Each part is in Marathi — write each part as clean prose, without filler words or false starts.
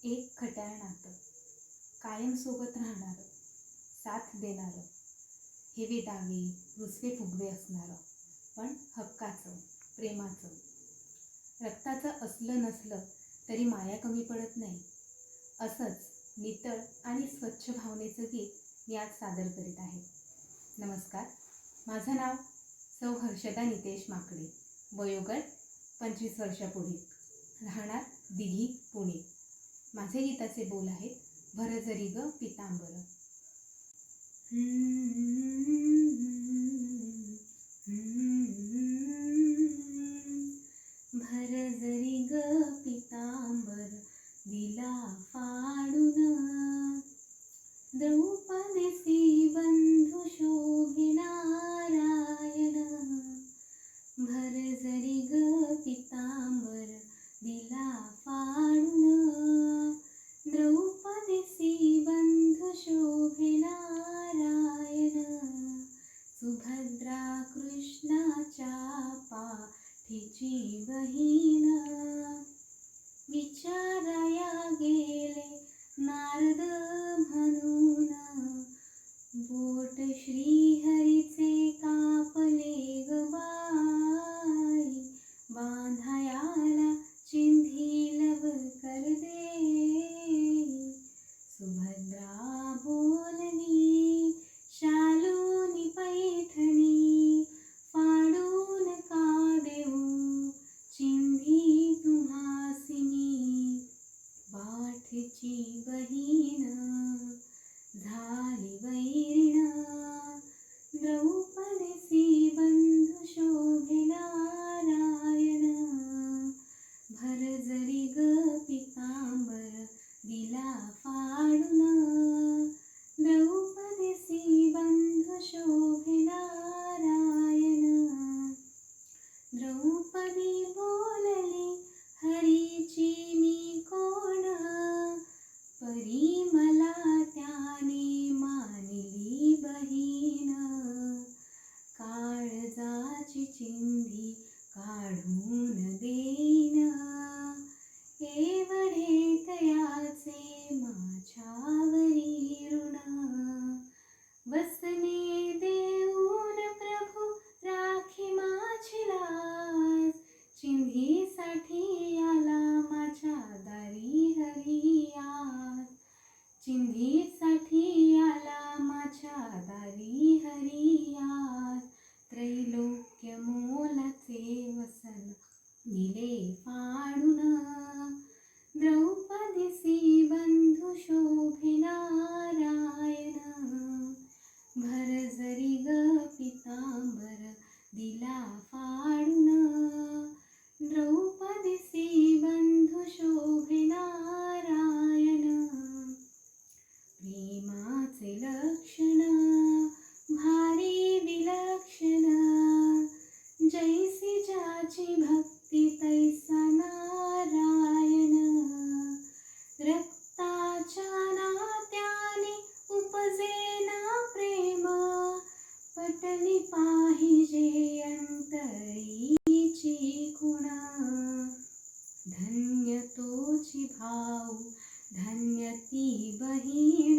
एक खट्याळ नातं, कायम सोबत राहणारं, साथ देणारं, हेवे दावे रुसवे फुगवे असणारं, पण हक्काचं, प्रेमाचं, रक्ताचं असलं नसलं तरी माया कमी पडत नाही. असंच नितळ आणि स्वच्छ भावनेचं गीत मी आज सादर करीत आहे. नमस्कार, माझं नाव सौ हर्षदा नितेश माकडे, वयोगट 25 वर्षापुढे, राहणार दिघी, पुणे. माझे गीताचे बोल आहेत, भर जरी ग पितांबर. भर जरी ग पितांबर दिला फाडून, द्रौपदीसी बंधू शोभे नारायण. भर जरी ग पितांबर दिला फाडून, द्रौपदीसी बंधू शोभे नारायण. सुभद्रा कृष्णाच्या पाठीची बहीण, विचाराया गेले नारद म्हणून. बोट श्रीहरीचे कापले ग बाई, बांधायाला चिंधी लवकर दे. सुभद्रा बोलली शालूनी पैठणी, फाडून का देऊ चिंधी तुम्हासी मी. पाठची बहीण झाली वैरीण, द्रौपदीसी बंधू शोभे नारायण. भर जरी ग पितांबर दिला फाडून, द्रौपदीसी बंधू शोभे नारायण. द्रौपदी बोलली हरीची मी कोण, परी मला त्याने मानली बहीण. काळजाची चिंधी काढून देईन, एवढे तयाचे माझ्यावरी ऋण. वसने देऊन प्रभू राखी माझी लाज, चिंधीसाठी आला माझ्या दारी हरी आज. चिंधीसाठी आला माझ्या दारी हरी आज. त्रैलोक्य मोलाचे वसन दिले फाडून, द्रौपदीसी बंधू शोभे नारायण. भर जरी ग पितांबर दिला फाडून, द्रौपदीसी बंधू शोभे नारायण. प्रेमाचे लक्षण भारी विलक्षण, जैसी ज्याची भक्ती तैसा नारायण. रक्ताच्या नात्याने उपजे ना प्रेम, पटली पाहिजे अंतरीची खुण. धन्य तोची भाऊ धन्य ती बहीण,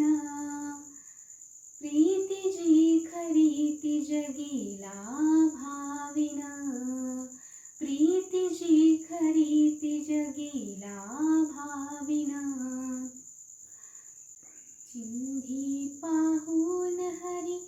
प्रीती जी खरी ती जगीला भाविन. प्रीती जी खरी ती जगीला भाविन. चिंधी पाहून हरी